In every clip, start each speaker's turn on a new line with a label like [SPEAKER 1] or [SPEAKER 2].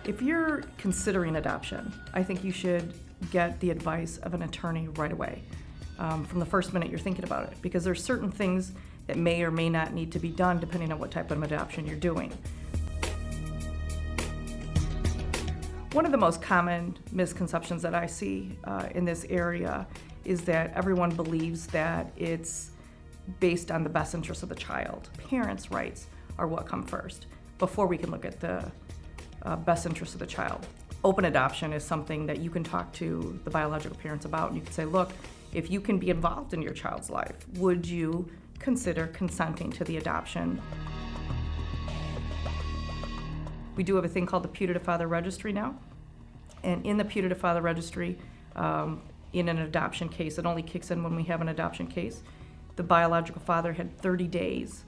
[SPEAKER 1] If you're considering adoption, I think you should get the advice of an attorney right away, from the first minute you're thinking about it, because there's certain things that may or may not need to be done depending on what type of adoption you're doing. One of the most common misconceptions that I see in this area is that everyone believes that it's based on the best interest of the child. Parents' rights are what come first before we can look at the best interest of the child. Open adoption is something that you can talk to the biological parents about, and you can say, look, if you can be involved in your child's life, would you consider consenting to the adoption? We do have a thing called the putative father registry now, and in the putative father registry, in an adoption case, it only kicks in when we have an adoption case. The biological father had 30 days.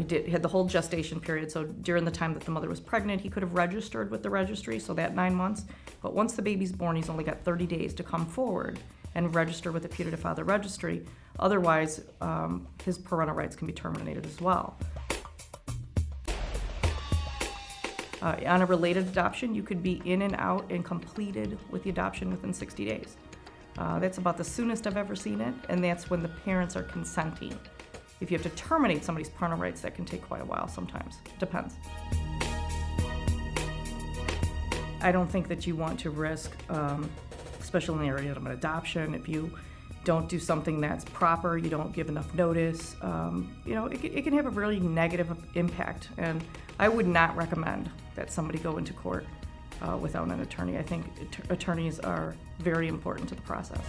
[SPEAKER 1] He had the whole gestation period, so during the time that the mother was pregnant, he could have registered with the registry, so that 9 months. But once the baby's born, he's only got 30 days to come forward and register with the putative father registry. Otherwise, his parental rights can be terminated as well. On a related adoption, you could be in and out and completed with the adoption within 60 days. That's about the soonest I've ever seen it, and that's when the parents are consenting. If you have to terminate somebody's parental rights, that can take quite a while sometimes. Depends. I don't think that you want to risk, especially in the area of an adoption, if you don't do something that's proper, you don't give enough notice, it can have a really negative impact. And I would not recommend that somebody go into court without an attorney. I think attorneys are very important to the process.